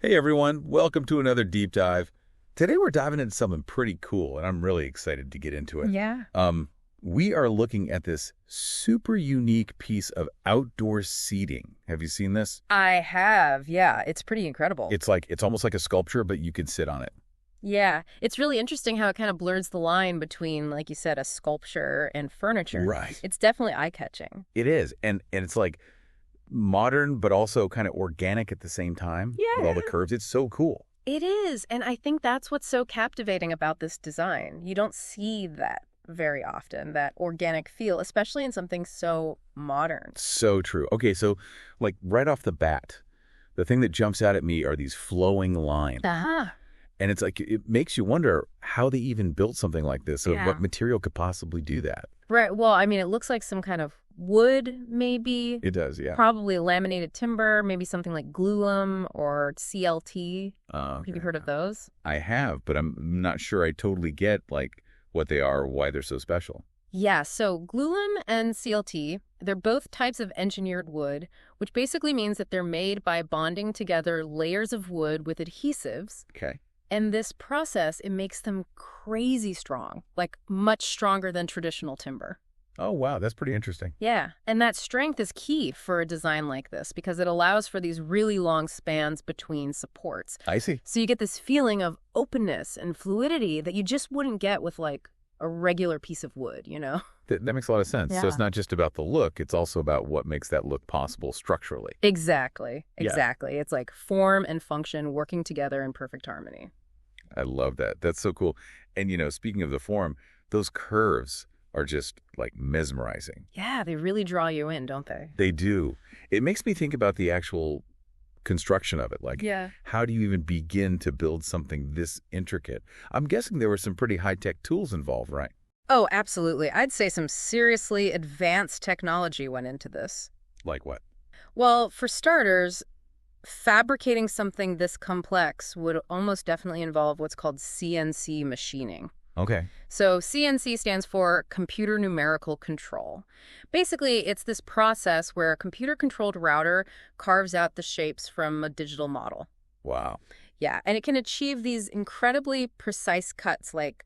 Hey everyone, welcome to another deep dive. Today we're diving into something pretty cool, and I'm really excited to get into it. Yeah. We are looking at this super unique piece of outdoor seating. Have you seen this? I have. Yeah. It's pretty incredible. It's almost like a sculpture, but you can sit on it. Yeah. It's really interesting how it kind of blurs the line between, like you said, a sculpture and furniture. Right. It's definitely eye-catching. It is, and it's like modern, but also kind of organic at the same time with all the Yeah. curves. It's so cool. It is. And I think that's what's so captivating about this design. You don't see that very often, that organic feel, especially in something so modern. So true. Okay, so like right off the bat, the thing that jumps out at me are these flowing lines. Uh-huh. And it's like, it makes you wonder how they even built something like this, or Yeah. what material could possibly do that. Right. Well, I mean, it looks like some kind of wood, maybe. It does, yeah. Probably laminated timber, maybe something like glulam or CLT. Have you heard of those? I have, but I'm not sure I totally get like what they are or why they're so special. Yeah, so glulam and CLT, they're both types of engineered wood, which basically means that they're made by bonding together layers of wood with adhesives. Okay. And this process, it makes them crazy strong, like much stronger than traditional timber. Oh, wow, that's pretty interesting. Yeah, and that strength is key for a design like this because it allows for these really long spans between supports. I see. So you get this feeling of openness and fluidity that you just wouldn't get with like a regular piece of wood, you know? That makes a lot of sense. So it's Yeah. not just about the look, it's also about what makes that look possible structurally. Exactly. Yeah. Exactly. It's like form and function working together in perfect harmony. I love that. That's so cool. And, speaking of the form, those curves are just like mesmerizing. Yeah, they really draw you in, don't they? They do. It makes me think about the actual construction of it. Like, Yeah. how do you even begin to build something this intricate? I'm guessing there were some pretty high-tech tools involved, right? Oh, absolutely. I'd say some seriously advanced technology went into this. Like what? Well, for starters, fabricating something this complex would almost definitely involve what's called CNC machining. Okay. So CNC stands for Computer Numerical Control. Basically, it's this process where a computer-controlled router carves out the shapes from a digital model. Wow. Yeah, and it can achieve these incredibly precise cuts, like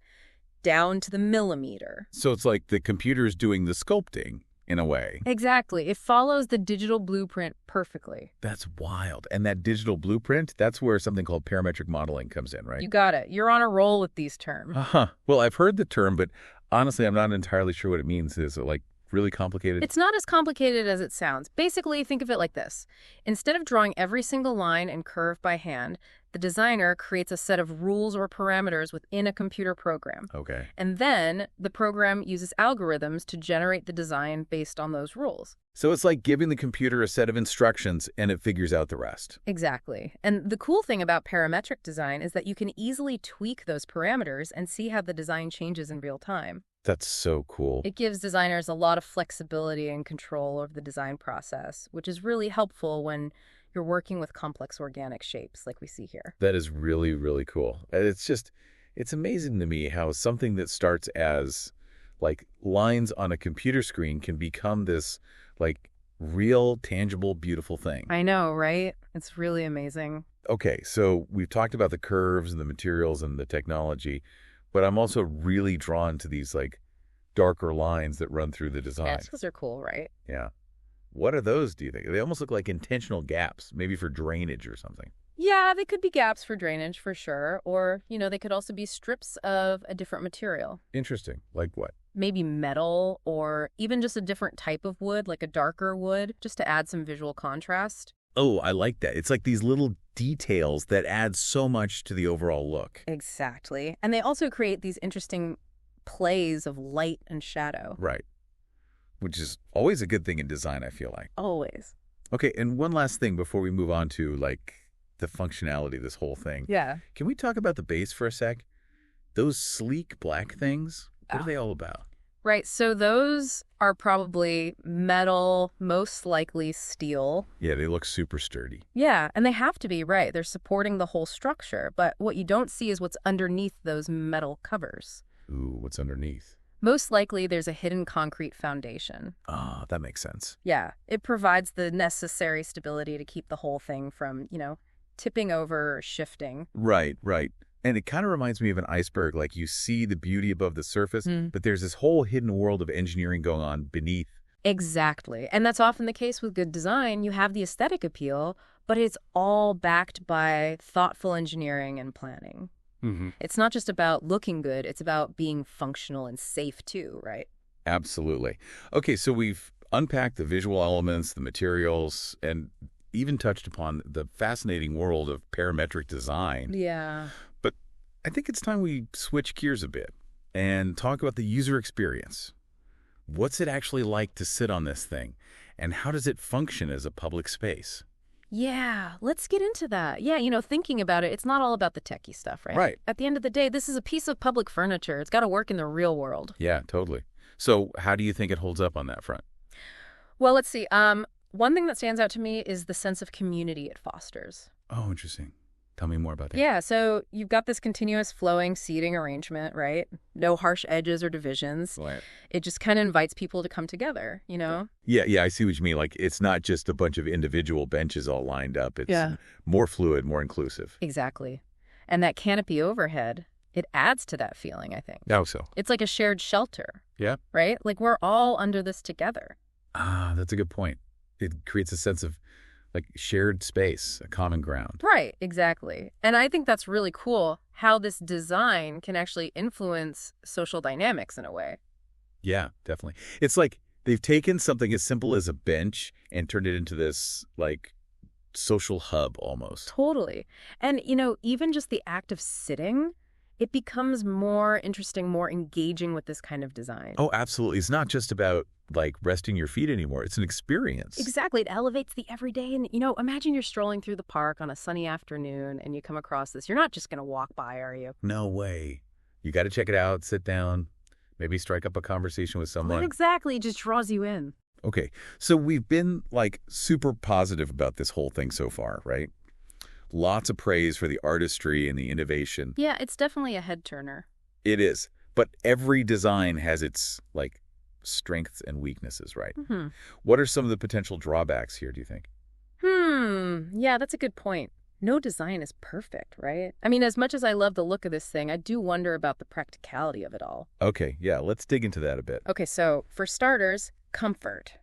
down to the millimeter. So it's like the computer's doing the sculpting in a way. Exactly. It follows the digital blueprint perfectly. That's wild. And that digital blueprint, that's where something called parametric modeling comes in, right? You got it. You're on a roll with these terms. Uh-huh. Well, I've heard the term, but honestly, I'm not entirely sure what it means. Is it like really complicated? It's not as complicated as it sounds. Basically, think of it like this. Instead of drawing every single line and curve by hand, the designer creates a set of rules or parameters within a computer program. Okay. And then the program uses algorithms to generate the design based on those rules. So it's like giving the computer a set of instructions and it figures out the rest. Exactly. And the cool thing about parametric design is that you can easily tweak those parameters and see how the design changes in real time. That's so cool. It gives designers a lot of flexibility and control over the design process, which is really helpful when you're working with complex organic shapes like we see here. That is really, really cool. It's amazing to me how something that starts as like lines on a computer screen can become this like real, tangible, beautiful thing. I know, right? It's really amazing. Okay, so we've talked about the curves and the materials and the technology, but I'm also really drawn to these like darker lines that run through the design. Yeah, those are cool, right? Yeah. What are those, do you think? They almost look like intentional gaps, maybe for drainage or something. Yeah, they could be gaps for drainage for sure. Or, they could also be strips of a different material. Interesting. Like what? Maybe metal or even just a different type of wood, like a darker wood, just to add some visual contrast. Oh, I like that. It's like these little details that add so much to the overall look. Exactly. And they also create these interesting plays of light and shadow. Right. Which is always a good thing in design, I feel like. Always. Okay, and one last thing before we move on to, like, the functionality of this whole thing. Yeah. Can we talk about the base for a sec? Those sleek black things, what are they all about? Right. So those are probably metal, most likely steel. Yeah, they look super sturdy. Yeah, and they have to be, right. They're supporting the whole structure. But what you don't see is what's underneath those metal covers. Ooh, what's underneath? Most likely, there's a hidden concrete foundation. Ah, that makes sense. Yeah, it provides the necessary stability to keep the whole thing from, tipping over or shifting. Right, right. And it kind of reminds me of an iceberg. Like you see the beauty above the surface, Mm. but there's this whole hidden world of engineering going on beneath. Exactly. And that's often the case with good design. You have the aesthetic appeal, but it's all backed by thoughtful engineering and planning. Mm-hmm. It's not just about looking good, it's about being functional and safe too, right? Absolutely. Okay, so we've unpacked the visual elements, the materials, and even touched upon the fascinating world of parametric design. Yeah. But I think it's time we switch gears a bit and talk about the user experience. What's it actually like to sit on this thing? And how does it function as a public space? Yeah, let's get into that. Yeah, thinking about it, it's not all about the techie stuff, right? Right. At the end of the day, this is a piece of public furniture. It's got to work in the real world. Yeah, totally. So how do you think it holds up on that front? Well, let's see. One thing that stands out to me is the sense of community it fosters. Oh, interesting. Tell me more about that. Yeah, so you've got this continuous flowing seating arrangement, right? No harsh edges or divisions. Right. It just kind of invites people to come together, Yeah, I see what you mean. Like, it's not just a bunch of individual benches all lined up. It's more fluid, more inclusive. Exactly. And that canopy overhead, it adds to that feeling, I think. How so? It's like a shared shelter. Yeah. Right? Like we're all under this together. Ah, that's a good point. It creates a sense of, like, shared space, a common ground. Right, exactly. And I think that's really cool how this design can actually influence social dynamics in a way. Yeah, definitely. It's like they've taken something as simple as a bench and turned it into this, like, social hub almost. Totally. And, even just the act of sitting, it becomes more interesting, more engaging with this kind of design. Oh, absolutely. It's not just about, like, resting your feet anymore. It's an experience. Exactly. It elevates the everyday. And, imagine you're strolling through the park on a sunny afternoon and you come across this. You're not just going to walk by, are you? No way. You got to check it out, sit down, maybe strike up a conversation with someone. What exactly just draws you in? Okay, so we've been, like, super positive about this whole thing so far, right? Lots of praise for the artistry and the innovation. Yeah, it's definitely a head turner. It is. But every design has its, like, strengths and weaknesses, right? Mm-hmm. What are some of the potential drawbacks here, do you think? Yeah, that's a good point. No design is perfect, right? I mean, as much as I love the look of this thing, I do wonder about the practicality of it all. Okay, yeah, let's dig into that a bit. Okay, so for starters, comfort.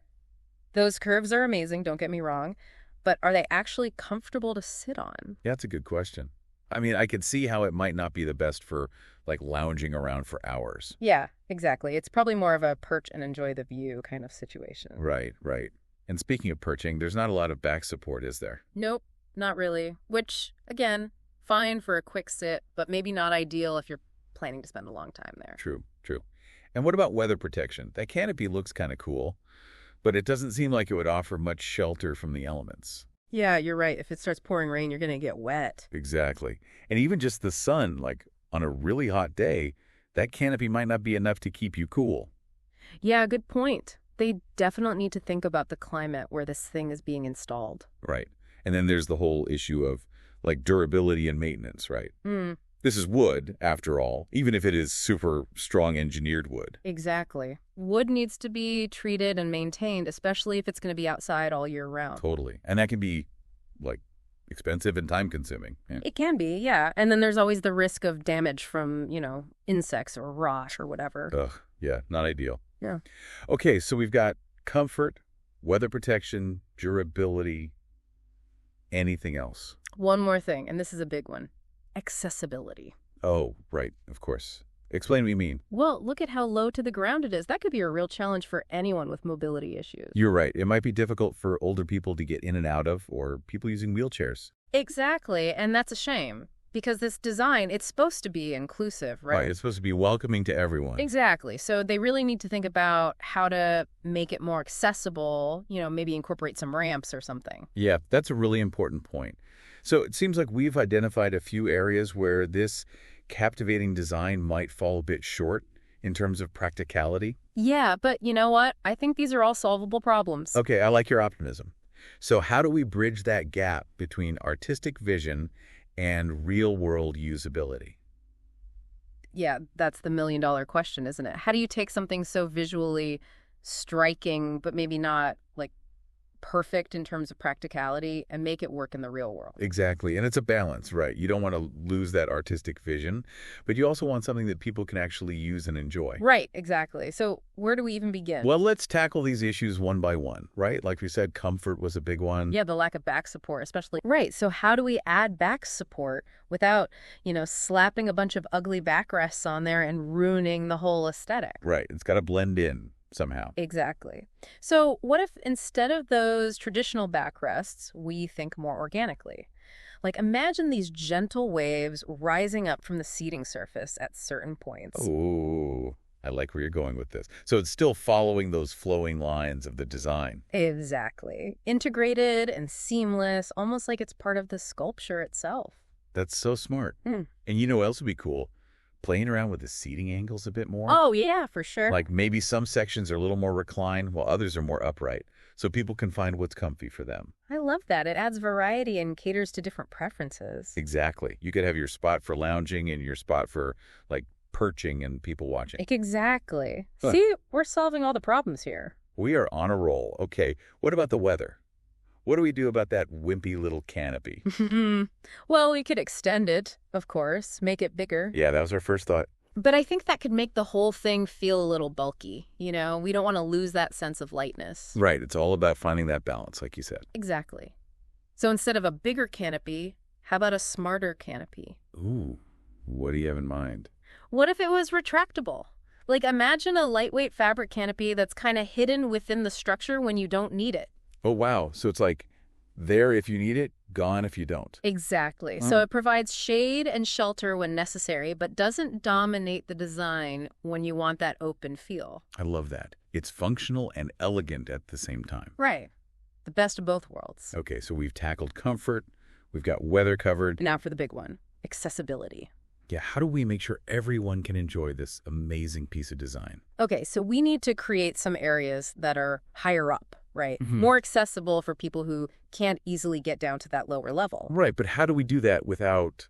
Those curves are amazing, don't get me wrong, but are they actually comfortable to sit on? Yeah, that's a good question. I mean, I could see how it might not be the best for, like, lounging around for hours. Yeah, exactly. It's probably more of a perch and enjoy the view kind of situation. Right, right. And speaking of perching, there's not a lot of back support, is there? Nope, not really. Which, again, fine for a quick sit, but maybe not ideal if you're planning to spend a long time there. True, true. And what about weather protection? That canopy looks kind of cool, but it doesn't seem like it would offer much shelter from the elements. Yeah, you're right. If it starts pouring rain, you're going to get wet. Exactly. And even just the sun, like on a really hot day, that canopy might not be enough to keep you cool. Yeah, good point. They definitely need to think about the climate where this thing is being installed. Right. And then there's the whole issue of, like, durability and maintenance, right? This is wood, after all, even if it is super strong engineered wood. Exactly. Wood needs to be treated and maintained, especially if it's going to be outside all year round. Totally. And that can be, like, expensive and time consuming. Yeah. It can be, yeah. And then there's always the risk of damage from, insects or rot or whatever. Ugh, yeah, not ideal. Yeah. Okay, so we've got comfort, weather protection, durability, anything else. One more thing, and this is a big one. Accessibility. Oh, right, of course. Explain what you mean. Well, look at how low to the ground it is. That could be a real challenge for anyone with mobility issues. You're right. It might be difficult for older people to get in and out of, or people using wheelchairs. Exactly, and that's a shame. Because this design, it's supposed to be inclusive, right? Right, it's supposed to be welcoming to everyone. Exactly. So they really need to think about how to make it more accessible, maybe incorporate some ramps or something. Yeah, that's a really important point. So it seems like we've identified a few areas where this captivating design might fall a bit short in terms of practicality. Yeah, but you know what? I think these are all solvable problems. Okay, I like your optimism. So how do we bridge that gap between artistic vision and real-world usability? Yeah, that's the million-dollar question, isn't it? How do you take something so visually striking, but maybe not, like, perfect in terms of practicality and make it work in the real world. Exactly. And it's a balance, right? You don't want to lose that artistic vision, but you also want something that people can actually use and enjoy. Right, exactly. So where do we even begin? Well, let's tackle these issues one by one, right? Like we said, comfort was a big one. Yeah, the lack of back support, especially. Right, so how do we add back support without, slapping a bunch of ugly backrests on there and ruining the whole aesthetic? Right. It's got to blend in somehow. Exactly. So what if instead of those traditional backrests, we think more organically? Like imagine these gentle waves rising up from the seating surface at certain points. Oh, I like where you're going with this. So it's still following those flowing lines of the design. Exactly. Integrated and seamless, almost like it's part of the sculpture itself. That's so smart. And you know what else would be cool? Playing around with the seating angles a bit more. Oh, yeah, for sure. Like maybe some sections are a little more reclined while others are more upright, so people can find what's comfy for them. I love that. It adds variety and caters to different preferences. Exactly. You could have your spot for lounging and your spot for, like, perching and people watching. Exactly. Huh. See, we're solving all the problems here. We are on a roll. Okay, what about the weather? What do we do about that wimpy little canopy? Well, we could extend it, of course, make it bigger. Yeah, that was our first thought. But I think that could make the whole thing feel a little bulky. We don't want to lose that sense of lightness. Right, it's all about finding that balance, like you said. Exactly. So instead of a bigger canopy, how about a smarter canopy? Ooh, what do you have in mind? What if it was retractable? Like imagine a lightweight fabric canopy that's kind of hidden within the structure when you don't need it. Oh, wow. So it's like there if you need it, gone if you don't. Exactly. So it provides shade and shelter when necessary, but doesn't dominate the design when you want that open feel. I love that. It's functional and elegant at the same time. Right. The best of both worlds. Okay, so we've tackled comfort. We've got weather covered. Now for the big one, accessibility. Yeah, how do we make sure everyone can enjoy this amazing piece of design? Okay, so we need to create some areas that are higher up, right? More accessible for people who can't easily get down to that lower level. Right, but how do we do that without,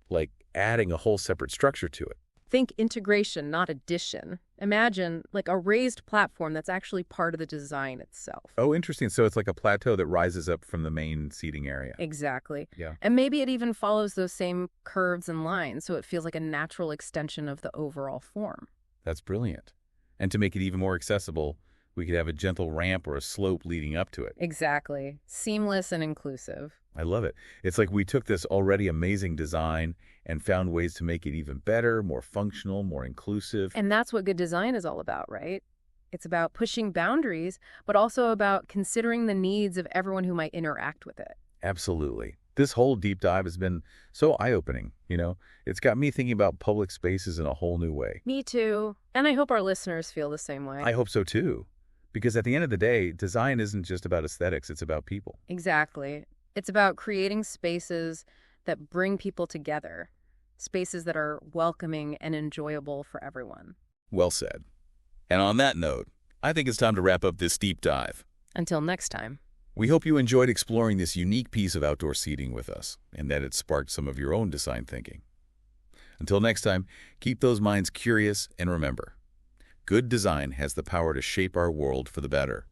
like, adding a whole separate structure to it? Think integration, not addition. Imagine like a raised platform that's actually part of the design itself. Oh, interesting. So it's like a plateau that rises up from the main seating area. Exactly. Yeah. And maybe it even follows those same curves and lines, so it feels like a natural extension of the overall form. That's brilliant. And to make it even more accessible, we could have a gentle ramp or a slope leading up to it. Exactly. Seamless and inclusive. I love it. It's like we took this already amazing design and found ways to make it even better, more functional, more inclusive. And that's what good design is all about, right? It's about pushing boundaries, but also about considering the needs of everyone who might interact with it. Absolutely. This whole deep dive has been so eye-opening, It's got me thinking about public spaces in a whole new way. Me too. And I hope our listeners feel the same way. I hope so too. Because at the end of the day, design isn't just about aesthetics, it's about people. Exactly. It's about creating spaces that bring people together, spaces that are welcoming and enjoyable for everyone. Well said. And on that note, I think it's time to wrap up this deep dive. Until next time. We hope you enjoyed exploring this unique piece of outdoor seating with us, and that it sparked some of your own design thinking. Until next time, keep those minds curious, and remember, good design has the power to shape our world for the better.